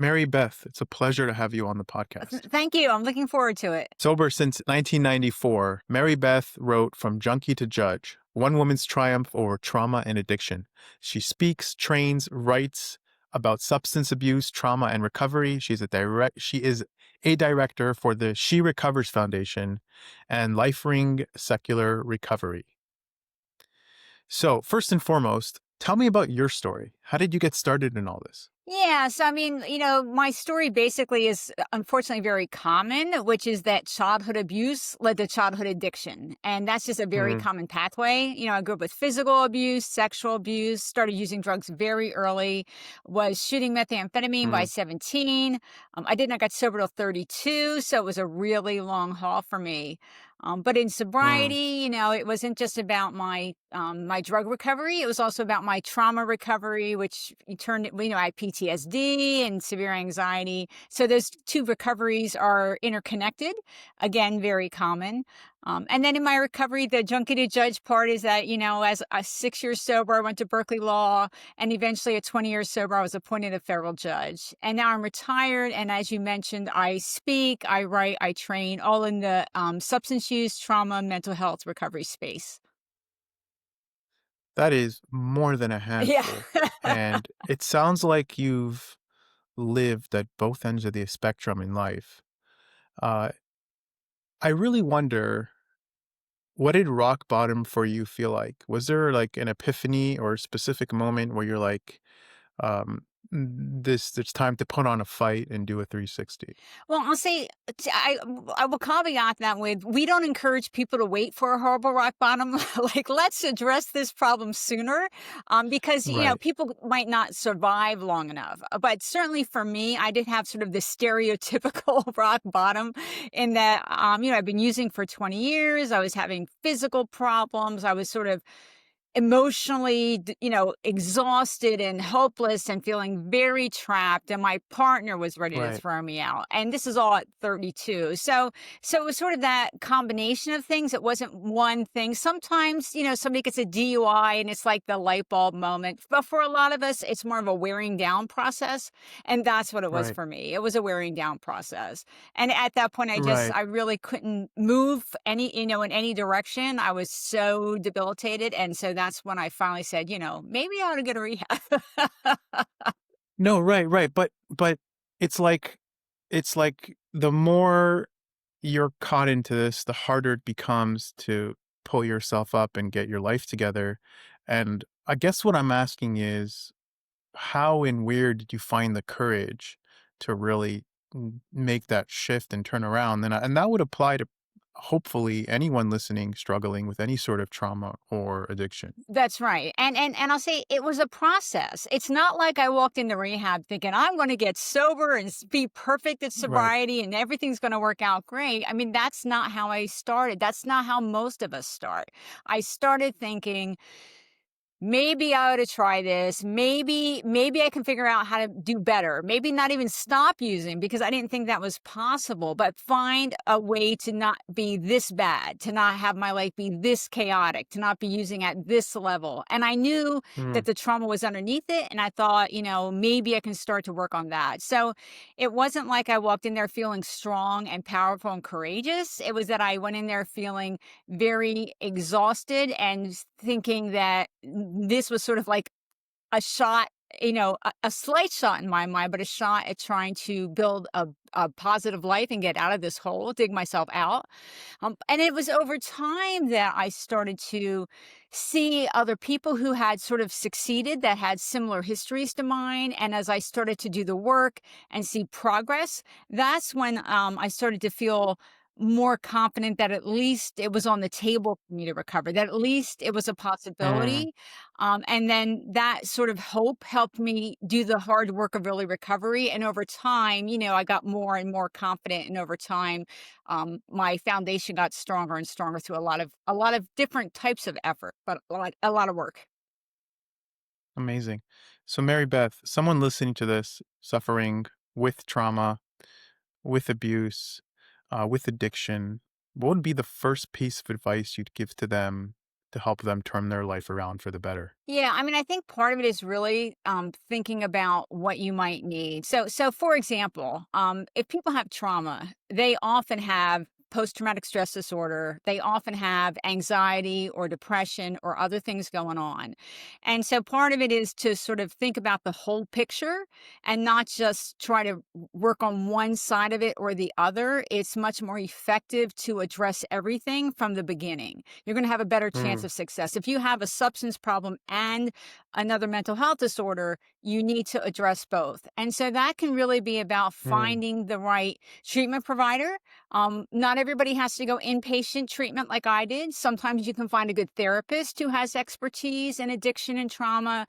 Mary Beth, it's a pleasure to have you on the podcast. Thank you. I'm looking forward to it. Sober since 1994, Mary Beth wrote From Junkie to Judge, One Woman's Triumph Over Trauma and Addiction. She speaks, trains, writes about substance abuse, trauma, and recovery. She is a director for the She Recovers Foundation and Life Ring Secular Recovery. So, first and foremost, tell me about your story. How did you get started in all this? Yeah. So, I mean, my story basically is unfortunately very common, which is that childhood abuse led to childhood addiction. And that's just a very Mm, common pathway. I grew up with physical abuse, sexual abuse, started using drugs very early, was shooting methamphetamine by mm, 17. I didn't, I got sober till 32. So it was a really long haul for me. But in mm. sobriety, it wasn't just about my drug recovery. It was also about my trauma recovery, which turned, I had PTSD and severe anxiety. So those two recoveries are interconnected. Again, very common. And then in my recovery, the junkie to judge part is that, as a 6 years sober, I went to Berkeley Law, and eventually at 20 years sober, I was appointed a federal judge. And now I'm retired. And as you mentioned, I speak, I write, I train, all in the substance use, trauma, mental health recovery space. That is more than a Yeah. handful. And it sounds like you've lived at both ends of the spectrum in life. Uh, I really wonder, what did rock bottom for you feel like? Was there like an epiphany or a specific moment where you're like, um, this, it's time to put on a fight and do a 360? Well, I'll say I will caveat that with we don't encourage people to wait for a horrible rock bottom. Like, let's address this problem sooner, because Right, people might not survive long enough. But certainly for me, I did have sort of the stereotypical rock bottom, in that I've been using for 20 years. I was having physical problems. I was sort of emotionally, exhausted and hopeless and feeling very trapped. And my partner was ready to right, throw me out. And this is all at 32. So it was sort of that combination of things. It wasn't one thing. Sometimes, somebody gets a DUI and it's like the light bulb moment. But for a lot of us, it's more of a wearing down process. And that's what it was right, for me. It was a wearing down process. And at that point, right. I really couldn't move in any direction. I was so debilitated. And so that's when I finally said, maybe I ought to go to rehab. No, right, right. But it's like the more you're caught into this, the harder it becomes to pull yourself up and get your life together. And I guess what I'm asking is, how and where did you find the courage to really make that shift and turn around? And that would apply to hopefully anyone listening struggling with any sort of trauma or addiction. That's right. And I'll say it was a process. It's not like I walked into rehab thinking I'm going to get sober and be perfect at Right. sobriety and everything's going to work out great. I mean, that's not how I started. That's not how most of us start. I started thinking, maybe I ought to try this. Maybe I can figure out how to do better. Maybe not even stop using, because I didn't think that was possible, but find a way to not be this bad, to not have my life be this chaotic, to not be using at this level. And I knew Mm, that the trauma was underneath it. And I thought, maybe I can start to work on that. So it wasn't like I walked in there feeling strong and powerful and courageous. It was that I went in there feeling very exhausted and thinking that this was sort of like a shot, a slight shot in my mind, but a shot at trying to build a positive life and get out of this hole, dig myself out. And it was over time that I started to see other people who had sort of succeeded, that had similar histories to mine. And as I started to do the work and see progress, that's when I started to feel more confident that at least it was on the table for me to recover, that at least it was a mm. possibility. And then that sort of hope helped me do the hard work of early recovery. And over time, I got more and more confident. And over time, my foundation got stronger and stronger through a lot of different types of effort, but a lot of work. Amazing. So, Mary Beth, someone listening to this, suffering with trauma, with abuse, with addiction, what would be the first piece of advice you'd give to them to help them turn their life around for the better? Yeah, I mean, I think part of it is really thinking about what you might need. So for example, if people have trauma, they often have post-traumatic stress disorder. They often have anxiety or depression or other things going on. And so part of it is to sort of think about the whole picture and not just try to work on one side of it or the other. It's much more effective to address everything from the beginning. You're going to have a better chance Mm, of success. If you have a substance problem and another mental health disorder, you need to address both. And so that can really be about mm, finding the right treatment provider. Not everybody has to go inpatient treatment like I did. Sometimes you can find a good therapist who has expertise in addiction and trauma.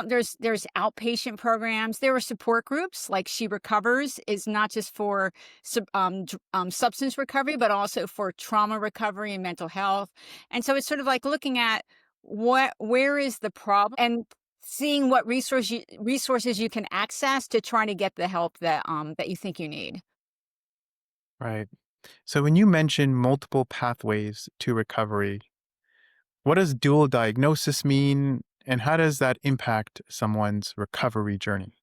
There's outpatient programs. There are support groups like She Recovers is not just for substance recovery, but also for trauma recovery and mental health. And so it's sort of like looking at where is the problem and seeing what resources you can access to try to get the help that you think you need. right. So when you mention multiple pathways to recovery, what does dual diagnosis mean, and how does that impact someone's recovery journey?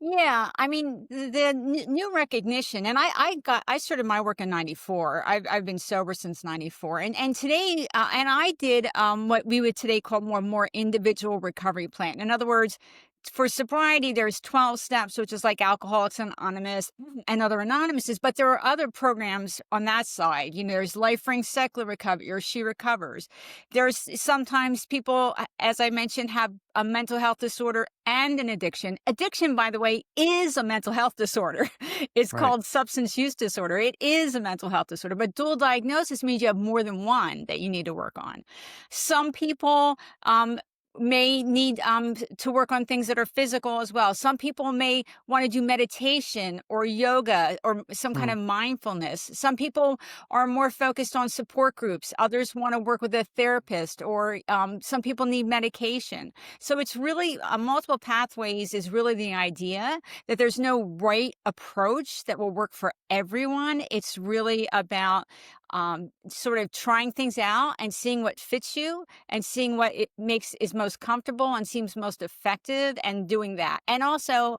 Yeah, I mean new recognition, and I started my work in '94. I've been sober since '94, and today and I did what we would today call more individual recovery plan. In other words, for sobriety, there's 12 steps, which is like Alcoholics Anonymous and other anonymouses, but there are other programs on that side. You know, there's Life Ring Secular Recovery or She Recovers. There's sometimes people, as I mentioned, have a mental health disorder and an addiction. Addiction, by the way, is a mental health disorder. It's Right. called substance use disorder. It is a mental health disorder, but dual diagnosis means you have more than one that you need to work on. Some people may need to work on things that are physical as well. Some people may want to do meditation or yoga or some kind Mm, of mindfulness. Some people are more focused on support groups. Others want to work with a therapist, or some people need medication. So it's really multiple pathways is really the idea that there's no right approach that will work for everyone. It's really about sort of trying things out and seeing what fits you and seeing what it makes is most comfortable and seems most effective and doing that. And also,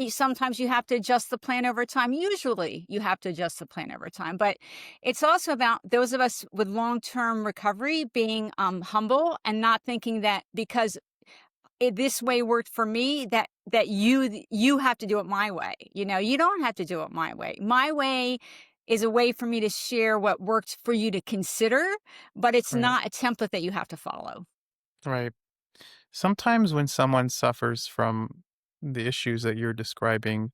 sometimes you have to adjust the plan over time. Usually, you have to adjust the plan over time. But it's also about those of us with long term recovery being humble and not thinking that because this way worked for me that you have to do it my way. You know, you don't have to do it my way. My way is a way for me to share what worked for you to consider, but it's right. not a template that you have to follow. Right. Sometimes when someone suffers from the issues that you're describing,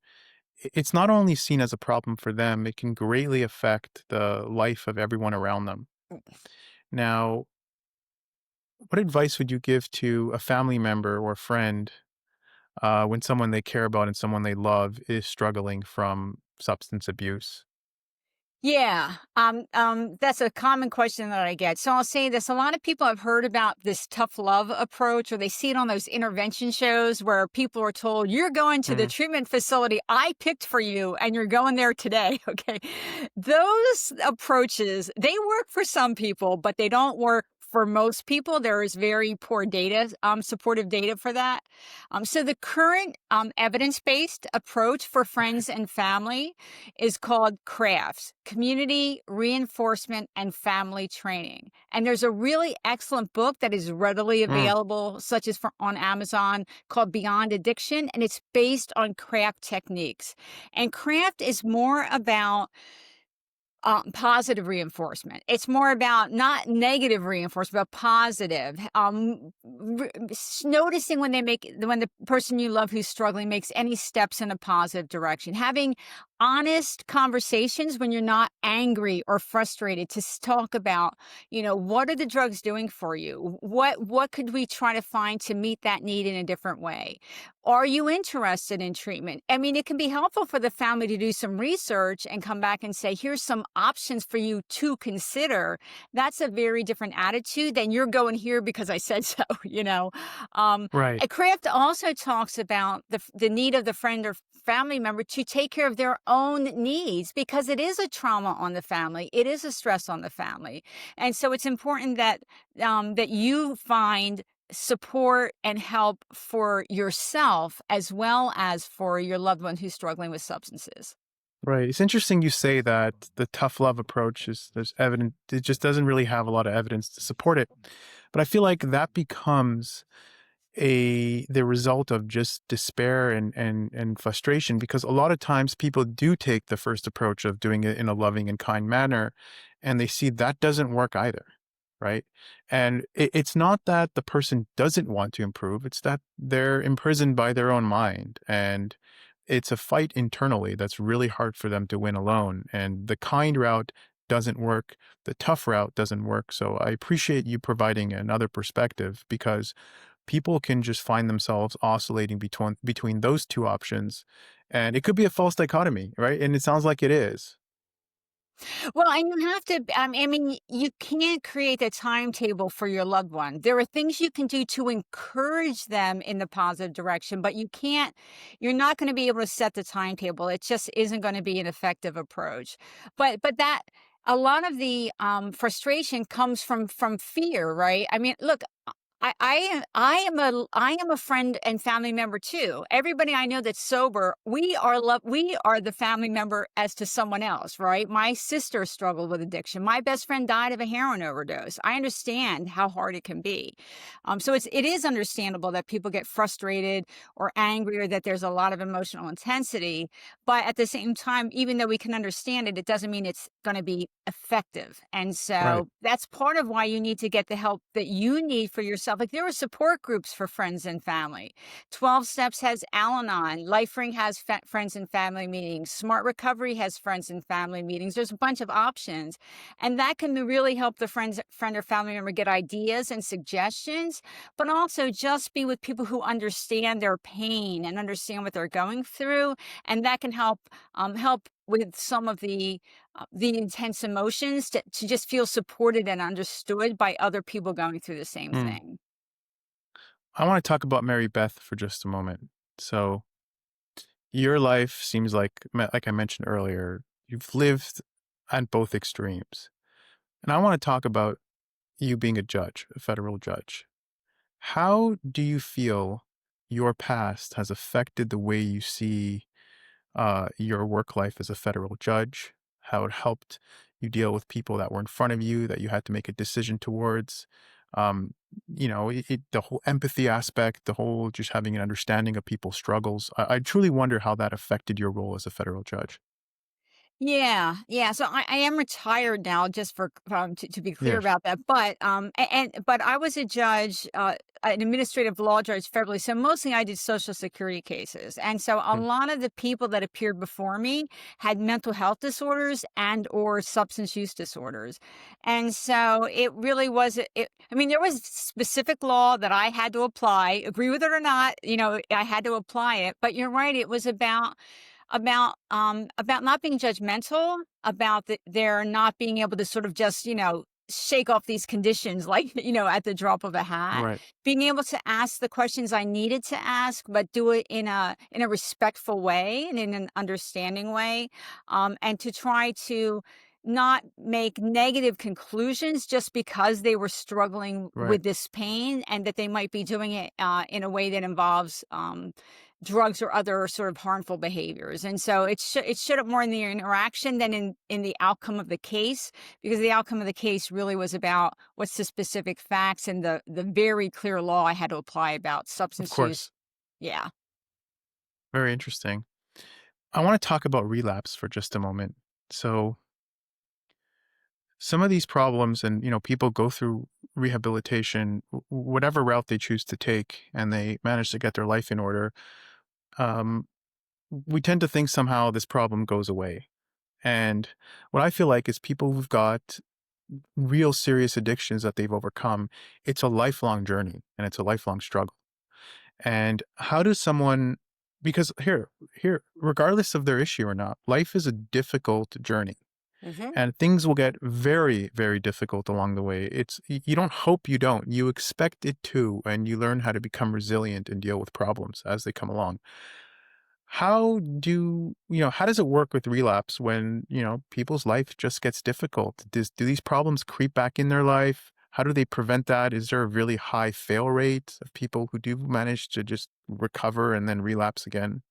it's not only seen as a problem for them, it can greatly affect the life of everyone around them. Now, what advice would you give to a family member or friend when someone they care about and someone they love is struggling from substance abuse? Yeah, that's a common question that I get. So I'll say this: a lot of people have heard about this tough love approach, or they see it on those intervention shows where people are told, "You're going to the Mm, treatment facility I picked for you, and you're going there today." Okay, those approaches they work for some people, but they don't work for most people. There is very poor data, supportive data for that. So the current evidence-based approach for friends and family is called CRAFTS, Community Reinforcement and Family Training. And there's a really excellent book that is readily mm, available, such as on Amazon, called Beyond Addiction, and it's based on craft techniques. And craft is more about positive reinforcement. It's more about not negative reinforcement, but positive. Noticing when when the person you love who's struggling makes any steps in a positive direction. Having honest conversations when you're not angry or frustrated to talk about, you know, what are the drugs doing for you? What could we try to find to meet that need in a different way? Are you interested in treatment? I mean, it can be helpful for the family to do some research and come back and say, here's some options for you to consider. That's a very different attitude than you're going here because I said so, you know. Right. Kraft also talks about the need of the friend or family member to take care of their own needs because it is a trauma on the family. It is a stress on the family. And so it's important that that you find support and help for yourself as well as for your loved one who's struggling with substances. Right. It's interesting you say that the tough love approach is there's evidence, it just doesn't really have a lot of evidence to support it. But I feel like that becomes the result of just despair and frustration, because a lot of times people do take the first approach of doing it in a loving and kind manner, and they see that doesn't work either, right? And it's not that the person doesn't want to improve, it's that they're imprisoned by their own mind, and it's a fight internally that's really hard for them to win alone. And the kind route doesn't work, the tough route doesn't work. So I appreciate you providing another perspective, because people can just find themselves oscillating between those two options, and it could be a false dichotomy, right? And it sounds like it is. Well, and you have to, I mean, you can't create a timetable for your loved one. There are things you can do to encourage them in the positive direction, but you're not going to be able to set the timetable. It just isn't going to be an effective approach. But that, a lot of the frustration comes from fear, right? I mean, look, I am a friend and family member too. Everybody I know that's sober, we are the family member as to someone else, right? My sister struggled with addiction. My best friend died of a heroin overdose. I understand how hard it can be. So it is understandable that people get frustrated or angry or that there's a lot of emotional intensity. But at the same time, even though we can understand it, it doesn't mean it's going to be effective. And Right. so that's part of why you need to get the help that you need for yourself. Like there are support groups for friends and family. 12 Steps has Al Anon. LifeRing has friends and family meetings. Smart Recovery has friends and family meetings. There's a bunch of options. And that can really help the friend or family member get ideas and suggestions, but also just be with people who understand their pain and understand what they're going through. And that can help with some of the intense emotions to just feel supported and understood by other people going through the same Mm. thing. I want to talk about Mary Beth for just a moment. So your life seems like I mentioned earlier, you've lived at both extremes. And I want to talk about you being a judge, a federal judge. How do you feel your past has affected the way you see your work life as a federal judge, how it helped you deal with people that were in front of you that you had to make a decision towards. Um, the whole empathy aspect, the whole just having an understanding of people's struggles. I truly wonder how that affected your role as a federal judge. Yeah, yeah. So I am retired now, just for to be clear Yes. about that. But I was a judge, an administrative law judge federally. So mostly I did Social Security cases, and so a Mm. lot of the people that appeared before me had mental health disorders and or substance use disorders, and so it really was. I mean, there was specific law that I had to apply, agree with it or not. You know, I had to apply it. But you're right; it was about not being judgmental, about their not being able to sort of just, shake off these conditions like, at the drop of a hat. Right. Being able to ask the questions I needed to ask, but do it in a respectful way and in an understanding way, and to try to not make negative conclusions just because they were struggling Right. with this pain and that they might be doing it in a way that involves drugs or other sort of harmful behaviors. And so it showed up more in the interaction than in the outcome of the case, because the outcome of the case really was about what's the specific facts and the very clear law I had to apply about Of substance use. course. Yeah. Very interesting. I want to talk about relapse for just a moment. So some of these problems, and people go through rehabilitation, whatever route they choose to take, and they manage to get their life in order. um, we tend to think somehow this problem goes away. And what I feel like is people who've got real serious addictions that they've overcome, it's a lifelong journey and it's a lifelong struggle. And how does someone, because here, regardless of their issue or not, life is a difficult journey Hmm. and things will get very, very difficult along the way. You don't hope you don't, you expect it to, and you learn how to become resilient and deal with problems as they come along. How does it work with relapse when, people's life just gets difficult? Do these problems creep back in their life? How do they prevent that? Is there a really high fail rate of people who do manage to just recover and then relapse again?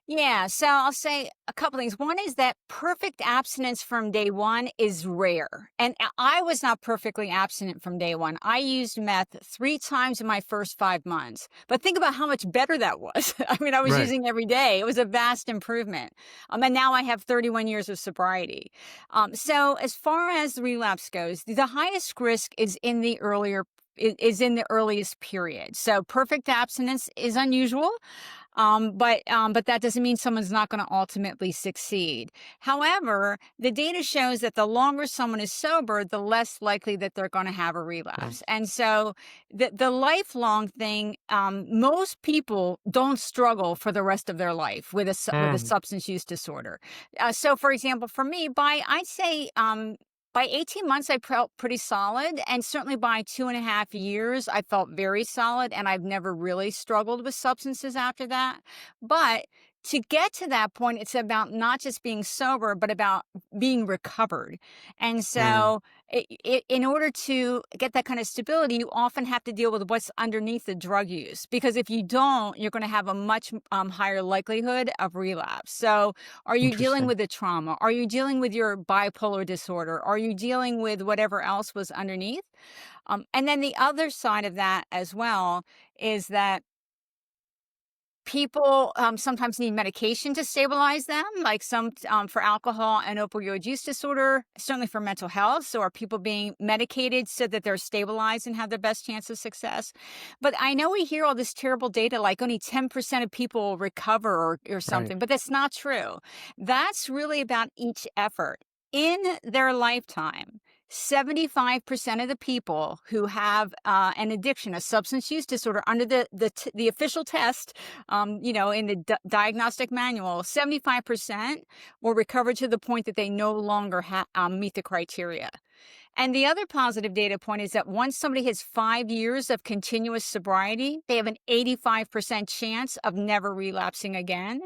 Yeah, so I'll say a couple things. One is that perfect abstinence from day one is rare. And I was not perfectly abstinent from day one. I used meth 3 times in my first 5 months. But think about how much better that was. I mean, I was Right. using every day. It was a vast improvement. And now I have 31 years of sobriety. So as far as the relapse goes, the highest risk is in the earliest period. So perfect abstinence is unusual. But that doesn't mean someone's not going to ultimately succeed. However, the data shows that the longer someone is sober, the less likely that they're going to have a Mm, relapse. And so, the lifelong thing, most people don't struggle for the rest of their life with a mm, substance use disorder. So, for example, for me, I'd say. By 18 months, I felt pretty solid. And certainly by 2.5 years, I felt very solid. And I've never really struggled with substances after that. But to get to that point, it's about not just being sober, but about being recovered. And mm. so, in order to get that kind of stability, you often have to deal with what's underneath the drug use. Because if you don't, you're going to have a much higher likelihood of relapse. So, are you dealing Interesting. with the trauma? Are you dealing with your bipolar disorder? Are you dealing with whatever else was underneath? And then the other side of that as well is that people sometimes need medication to stabilize them, like for alcohol and opioid use disorder, certainly for mental health. So, are people being medicated so that they're stabilized and have the best chance of success? But I know we hear all this terrible data, like only 10% of people recover or Right. something, but that's not true. That's really about each effort. In their lifetime, 75% of the people who have an addiction, a substance use disorder, under the official test, in the diagnostic manual, 75% will recover to the point that they no longer meet the criteria. And the other positive data point is that once somebody hits 5 years of continuous sobriety, they have an 85% chance of never relapsing again.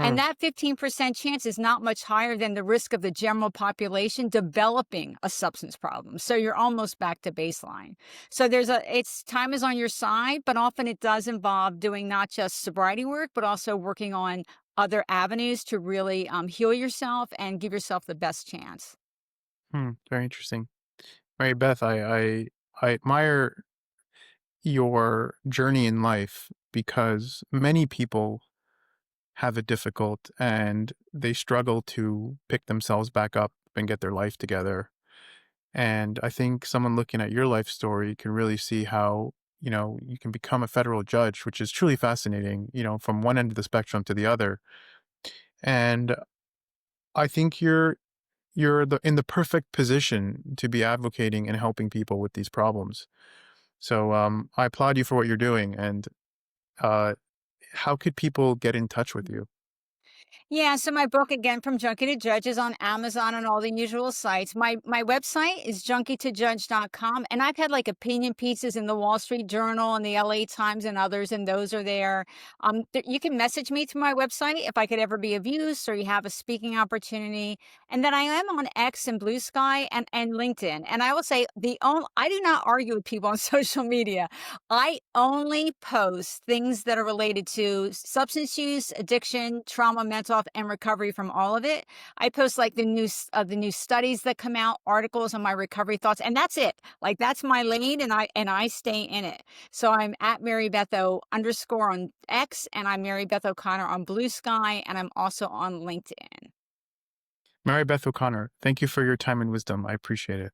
And Hmm. that 15% chance is not much higher than the risk of the general population developing a substance problem. So you're almost back to baseline. So it's time is on your side, but often it does involve doing not just sobriety work, but also working on other avenues to really heal yourself and give yourself the best chance. Very interesting. Mary Beth, I admire your journey in life because many people have it difficult and they struggle to pick themselves back up and get their life together. And I think someone looking at your life story can really see how, you can become a federal judge, which is truly fascinating, from one end of the spectrum to the other. And I think you're in the perfect position to be advocating and helping people with these problems. So I applaud you for what you're doing. And uh, how could people get in touch with you? Yeah, so my book, again, From Junkie to Judge, is on Amazon and all the usual sites. My website is junkietoJudge.com, and I've had like opinion pieces in the Wall Street Journal and the LA Times and others, and those are there. You can message me through my website if I could ever be of use or you have a speaking opportunity. And then I am on X and Blue Sky and LinkedIn. And I will say I do not argue with people on social media. I only post things that are related to substance use, addiction, trauma, mental health, and recovery from all of it. I post like the new studies that come out, articles on my recovery thoughts, and that's it. Like that's my lane, and I stay in it. So I'm at Mary Beth O _ on X, and I'm Mary Beth O'Connor on Blue Sky, and I'm also on LinkedIn. Mary Beth O'Connor, thank you for your time and wisdom. I appreciate it.